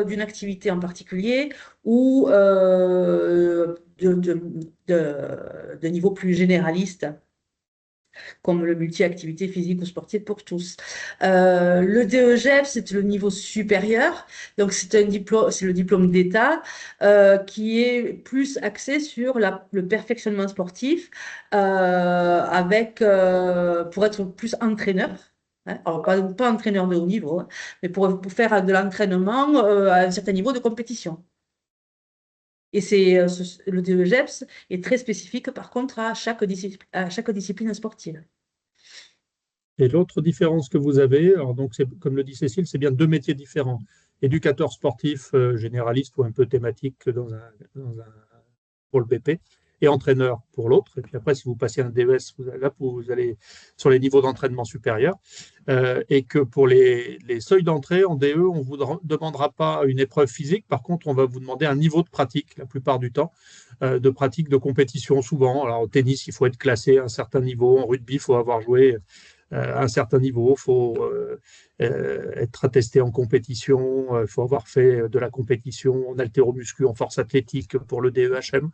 d'une activité en particulier ou de niveau plus généraliste, comme le multi-activité physique ou sportive pour tous. Le DEGEPS, c'est le niveau supérieur, donc c'est le diplôme d'État qui est plus axé sur le perfectionnement sportif, pour être plus entraîneur. Hein. Alors, pas entraîneur de haut niveau, hein, mais pour faire de l'entraînement à un certain niveau de compétition. Et le DEGEPS est très spécifique, par contre, à chaque discipline sportive. Et l'autre différence que vous avez, alors donc comme le dit Cécile, c'est bien deux métiers différents. Éducateur sportif généraliste ou un peu thématique pour le BP et entraîneur pour l'autre. Et puis après, si vous passez un DES, là, vous allez sur les niveaux d'entraînement supérieurs. Et que pour les seuils d'entrée en DE, on ne vous demandera pas une épreuve physique. Par contre, on va vous demander un niveau de pratique la plupart du temps, de pratique de compétition souvent. Alors au tennis, il faut être classé à un certain niveau. En rugby, il faut avoir joué à un certain niveau, il faut être attesté en compétition, il faut avoir fait de la compétition en haltéromuscu, en force athlétique pour le DEHM.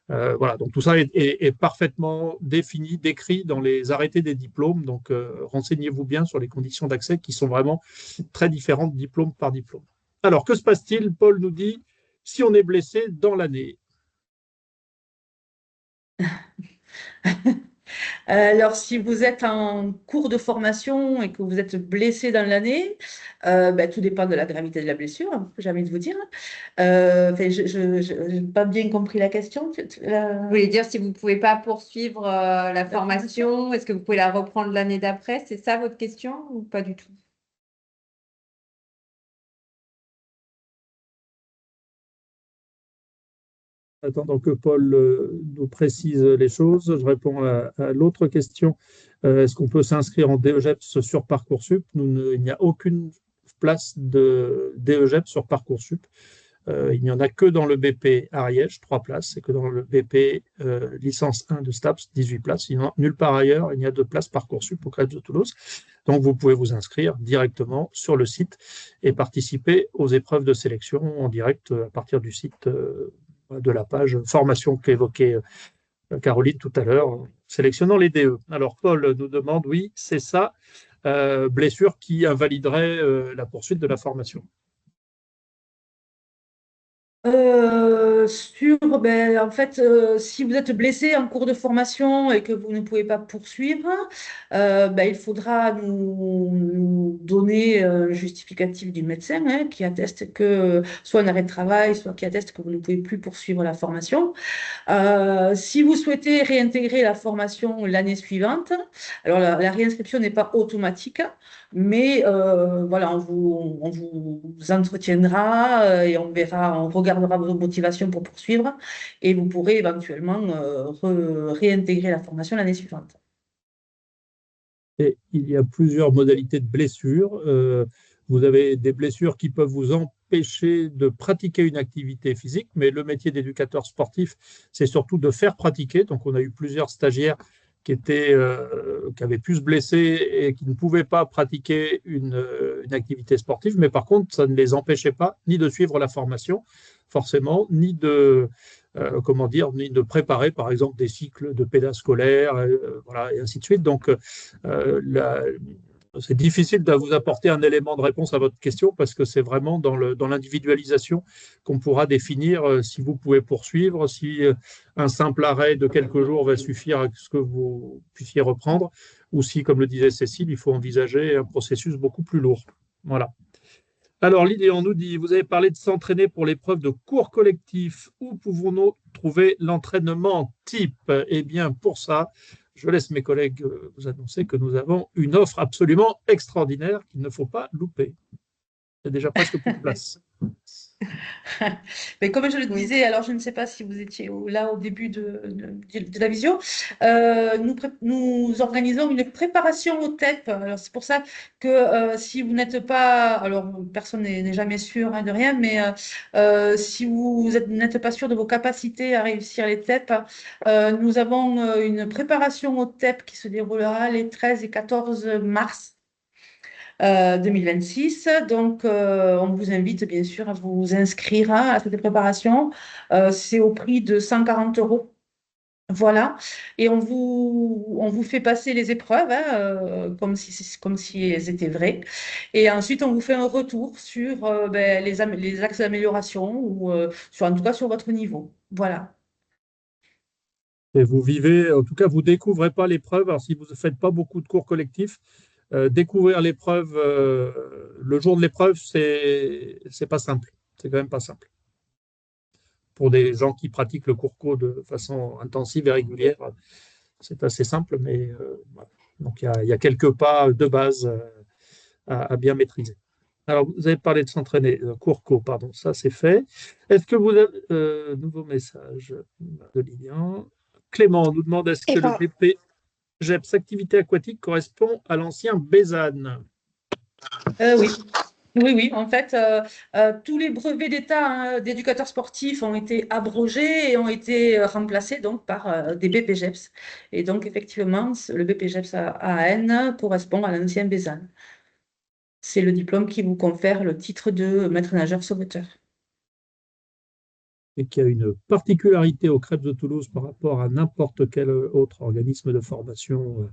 Voilà, donc tout ça est parfaitement défini, décrit dans les arrêtés des diplômes. Donc renseignez-vous bien sur les conditions d'accès qui sont vraiment très différentes diplôme par diplôme. Alors que se passe-t-il? Paul nous dit si on est blessé dans l'année. Alors, si vous êtes en cours de formation et que vous êtes blessé dans l'année, tout dépend de la gravité de la blessure, j'ai envie de vous dire. Je n'ai pas bien compris la question. Vous voulez dire si vous ne pouvez pas poursuivre la formation, est-ce que vous pouvez la reprendre l'année d'après? C'est ça votre question ou pas du tout? Attendant que Paul nous précise les choses, je réponds à l'autre question. Est-ce qu'on peut s'inscrire en DEGEPS sur Parcoursup? Il n'y a aucune place de DEGEPS sur Parcoursup. Il n'y en a que dans le BP Ariège, 3 places, et que dans le BP licence 1 de STAPS, 18 places. Nulle part ailleurs, il n'y a de place Parcoursup au CREPS de Toulouse. Donc, vous pouvez vous inscrire directement sur le site et participer aux épreuves de sélection en direct à partir du site de la page formation qu'évoquait Caroline tout à l'heure, sélectionnant les DE. Alors, Paul nous demande, oui, c'est ça, blessure qui invaliderait la poursuite de la formation. En fait, si vous êtes blessé en cours de formation et que vous ne pouvez pas poursuivre, il faudra nous donner un justificatif du médecin qui atteste que soit un arrêt de travail, soit qui atteste que vous ne pouvez plus poursuivre la formation. Si vous souhaitez réintégrer la formation l'année suivante, alors la réinscription n'est pas automatique, mais voilà, on vous entretiendra et on verra, on regardera vos motivations pour poursuivre et vous pourrez éventuellement réintégrer la formation l'année suivante. Et il y a plusieurs modalités de blessures. Vous avez des blessures qui peuvent vous empêcher de pratiquer une activité physique, mais le métier d'éducateur sportif, c'est surtout de faire pratiquer. Donc, on a eu plusieurs stagiaires qui avaient pu se blesser et qui ne pouvaient pas pratiquer une activité sportive, mais par contre, ça ne les empêchait pas ni de suivre la formation, forcément, ni de ni de préparer, par exemple, des cycles de pédascolaires, voilà, et ainsi de suite. Donc, c'est difficile de vous apporter un élément de réponse à votre question parce que c'est vraiment dans l'individualisation qu'on pourra définir si vous pouvez poursuivre, si un simple arrêt de quelques jours va suffire à ce que vous puissiez reprendre, ou si, comme le disait Cécile, il faut envisager un processus beaucoup plus lourd. Voilà. Alors, Lydie, on nous dit, vous avez parlé de s'entraîner pour l'épreuve de cours collectif. Où pouvons-nous trouver l'entraînement type? Eh bien, pour ça, je laisse mes collègues vous annoncer que nous avons une offre absolument extraordinaire qu'il ne faut pas louper. Il y a déjà presque plus de place. Mais comme je le disais, alors je ne sais pas si vous étiez là au début de la visio, nous organisons une préparation au TEP. Alors c'est pour ça que si vous n'êtes pas, alors personne n'est jamais sûr de rien, mais si vous n'êtes pas sûr de vos capacités à réussir les TEP, nous avons une préparation au TEP qui se déroulera les 13 et 14 mars. 2026. Donc, on vous invite bien sûr à vous inscrire à cette préparation. C'est au prix de 140 €. Voilà. Et on vous fait passer les épreuves comme si elles étaient vraies. Et ensuite, on vous fait un retour sur les axes d'amélioration ou en tout cas sur votre niveau. Voilà. Et vous vivez, en tout cas, vous ne découvrez pas l'épreuve. Alors, si vous ne faites pas beaucoup de cours collectifs, découvrir l'épreuve le jour de l'épreuve, c'est pas simple. C'est quand même pas simple. pour des gens qui pratiquent le cours-co de façon intensive et régulière, c'est assez simple, mais voilà. Donc il y a quelques pas de base à bien maîtriser. Alors, vous avez parlé de s'entraîner, cours-co, pardon, ça c'est fait. Est-ce que vous avez nouveau message de Lilian? Clément nous demande est-ce que le BPGEPS activité aquatique correspond à l'ancien BESAN? Oui. Oui. En fait, tous les brevets d'État d'éducateurs sportifs ont été abrogés et ont été remplacés donc par des BPGEPS. Et donc, effectivement, le BPGEPS AN correspond à l'ancien BESAN. C'est le diplôme qui vous confère le titre de maître nageur sauveteur. Et qu'il y a une particularité au CREPS de Toulouse par rapport à n'importe quel autre organisme de formation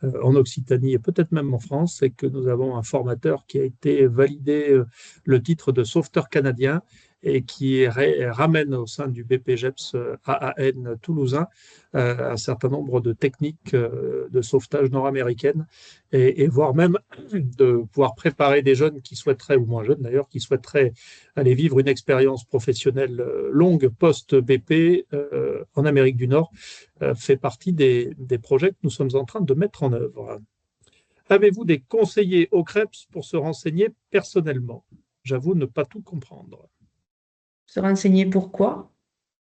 en Occitanie et peut-être même en France, c'est que nous avons un formateur qui a été validé le titre de sauveteur canadien et qui ramène au sein du BPGEPS AAN toulousain un certain nombre de techniques de sauvetage nord-américaines et voire même de pouvoir préparer des jeunes qui souhaiteraient, ou moins jeunes d'ailleurs, qui souhaiteraient aller vivre une expérience professionnelle longue post-BP en Amérique du Nord fait partie des projets que nous sommes en train de mettre en œuvre. Avez-vous des conseillers au CREPS pour se renseigner personnellement? J'avoue ne pas tout comprendre. Se renseigner pourquoi?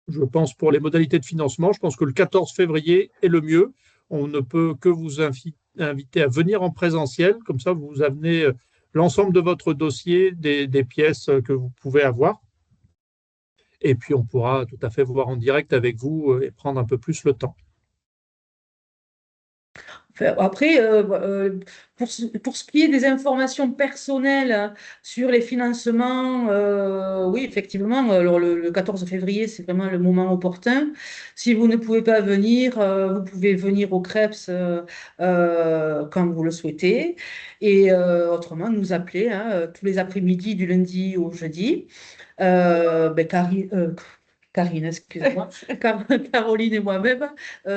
Je pense pour les modalités de financement, je pense que le 14 février est le mieux. On ne peut que vous inviter à venir en présentiel, comme ça vous amenez l'ensemble de votre dossier, des pièces que vous pouvez avoir. Et puis on pourra tout à fait voir en direct avec vous et prendre un peu plus le temps. Après, pour ce qui est des informations personnelles sur les financements, oui, effectivement, alors le 14 février, c'est vraiment le moment opportun. Si vous ne pouvez pas venir, vous pouvez venir au CREPS quand vous le souhaitez. Et autrement, nous appeler tous les après-midi du lundi au jeudi. Karine, excusez-moi, Caroline et moi-même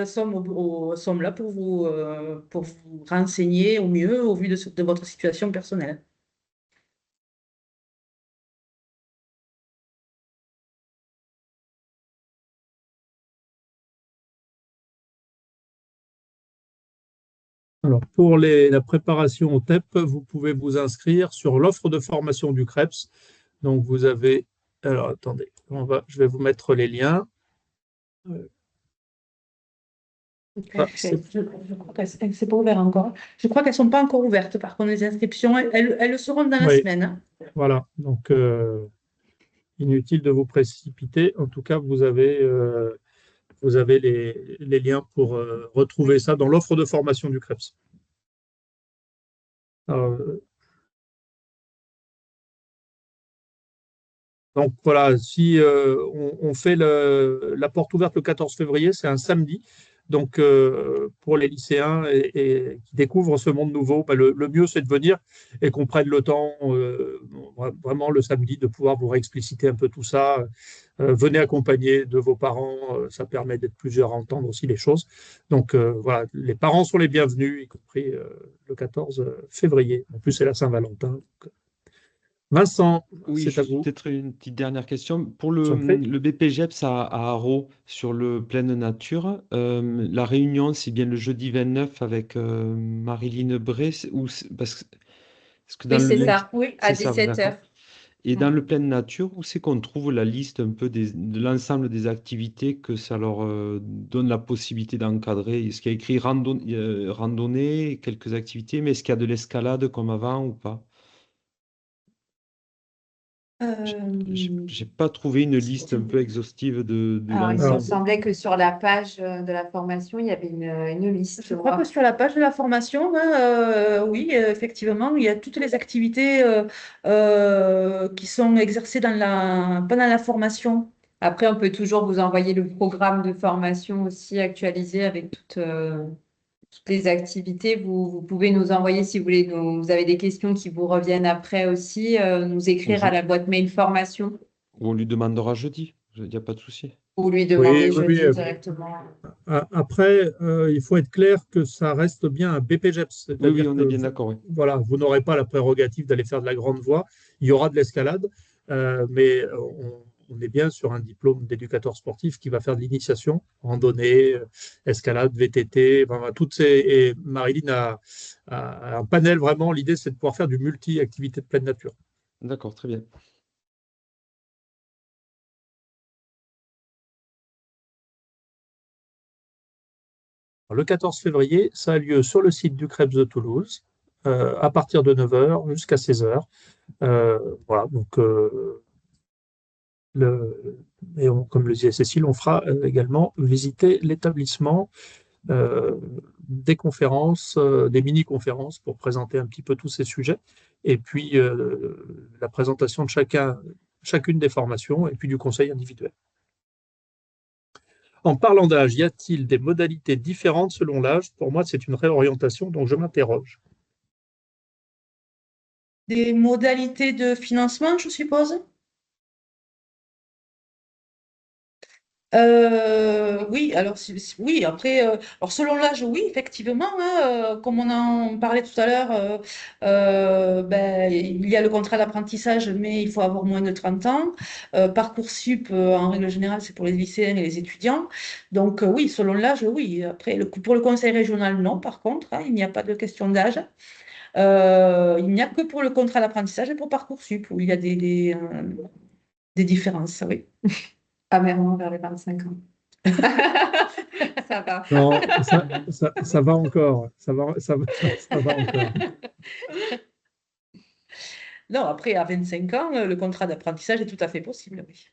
sommes là pour vous renseigner au mieux au vu de votre situation personnelle. Alors, pour la préparation au TEP, vous pouvez vous inscrire sur l'offre de formation du CREPS. Donc, vous avez... Alors, attendez, je vais vous mettre les liens. Je crois que c'est pas ouvert encore. Je crois qu'elles ne sont pas encore ouvertes. Par contre, les inscriptions, elles le seront dans la semaine. Hein. Voilà, donc inutile de vous précipiter. En tout cas, vous avez les liens pour retrouver ça dans l'offre de formation du CREPS. Alors, donc voilà, si on fait la porte ouverte le 14 février, c'est un samedi. Donc pour les lycéens et qui découvrent ce monde nouveau, le mieux c'est de venir et qu'on prenne le temps vraiment le samedi de pouvoir vous réexpliciter un peu tout ça. Venez accompagner de vos parents, ça permet d'être plusieurs à entendre aussi les choses. Donc voilà, les parents sont les bienvenus, y compris le 14 février. En plus c'est la Saint-Valentin. Donc, Vincent, oui, c'est à vous. Peut-être une petite dernière question. Pour le BPGEPS à Haro, sur le pleine nature, la réunion, c'est bien le jeudi 29 avec Marilyn Bray parce que dans Oui, c'est le... ça, oui, à 17h. Et dans le pleine nature, où c'est qu'on trouve la liste un peu de l'ensemble des activités que ça leur donne la possibilité d'encadrer? Est-ce qu'il y a écrit randonnée, quelques activités, mais est-ce qu'il y a de l'escalade comme avant ou pas? J'ai pas trouvé une liste un peu exhaustive de Alors, il me l'ensemble. semblait que sur la page de la formation, il y avait une liste. Je crois que sur la page de la formation, oui, effectivement, il y a toutes les activités qui sont exercées pendant la formation. Après, on peut toujours vous envoyer le programme de formation aussi actualisé avec toutes les activités. Vous pouvez nous envoyer, si vous voulez, vous avez des questions qui vous reviennent après aussi, nous écrire à la boîte mail formation. Ou on lui demandera jeudi, il n'y a pas de souci. Ou lui demander Oui, directement. Après, il faut être clair que ça reste bien un BPGEPS. Oui, on est bien d'accord. Oui. Voilà, vous n'aurez pas la prérogative d'aller faire de la grande voie. Il y aura de l'escalade, mais on est bien sur un diplôme d'éducateur sportif qui va faire de l'initiation, randonnée, escalade, VTT, toutes ces. Et Marilyn a un panel vraiment. L'idée, c'est de pouvoir faire du multi-activité de pleine nature. D'accord, très bien. Le 14 février, ça a lieu sur le site du Krebs de Toulouse, à partir de 9 h jusqu'à 16 h. Voilà, donc comme le disait Cécile, on fera également visiter l'établissement, des conférences, des mini-conférences pour présenter un petit peu tous ces sujets, et puis la présentation de chacune des formations, et puis du conseil individuel. En parlant d'âge, y a-t-il des modalités différentes selon l'âge? Pour moi, c'est une réorientation, donc je m'interroge. Des modalités de financement, je suppose? Oui, alors oui, après, alors selon l'âge, oui, effectivement, hein, comme on en parlait tout à l'heure, ben, il y a le contrat d'apprentissage, mais il faut avoir moins de 30 ans. Parcoursup, en règle générale, c'est pour les lycéens et les étudiants. Donc oui, selon l'âge, oui. Après, pour le conseil régional, non, par contre, hein, il n'y a pas de question d'âge. Il n'y a que pour le contrat d'apprentissage et pour Parcoursup, où il y a des différences, oui. Ah, mais vraiment vers les 25 ans. Ça va. Non, ça va encore. Ça va encore. Non, après, à 25 ans, le contrat d'apprentissage est tout à fait possible, oui.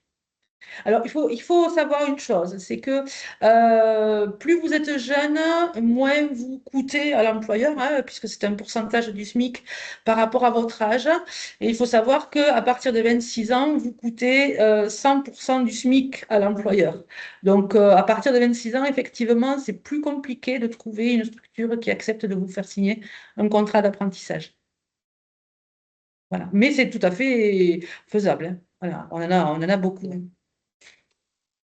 Alors, il faut savoir une chose, c'est que plus vous êtes jeune, moins vous coûtez à l'employeur, hein, puisque c'est un pourcentage du SMIC par rapport à votre âge. Et il faut savoir qu'à partir de 26 ans, vous coûtez 100% du SMIC à l'employeur. Donc, à partir de 26 ans, effectivement, c'est plus compliqué de trouver une structure qui accepte de vous faire signer un contrat d'apprentissage. Voilà. Mais c'est tout à fait faisable, hein. Voilà. On en a beaucoup, hein.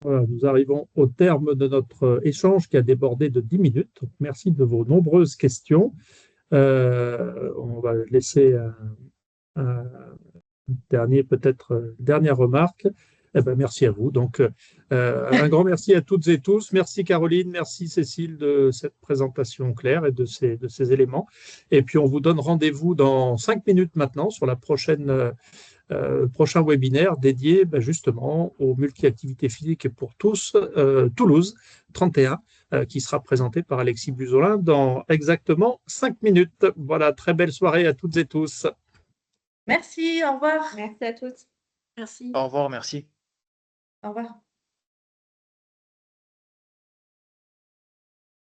Voilà, nous arrivons au terme de notre échange qui a débordé de 10 minutes. Merci de vos nombreuses questions. On va laisser un dernière remarque. Eh ben, merci à vous. Donc, un grand merci à toutes et tous. Merci Caroline, merci Cécile de cette présentation claire et de ces éléments. Et puis, on vous donne rendez-vous dans 5 minutes maintenant sur la prochain webinaire dédié justement aux multi-activités physiques pour tous, Toulouse 31, qui sera présenté par Alexis Buzolin dans exactement 5 minutes. Voilà, très belle soirée à toutes et tous. Merci, au revoir. Merci à toutes. Merci. Au revoir, merci. Au revoir.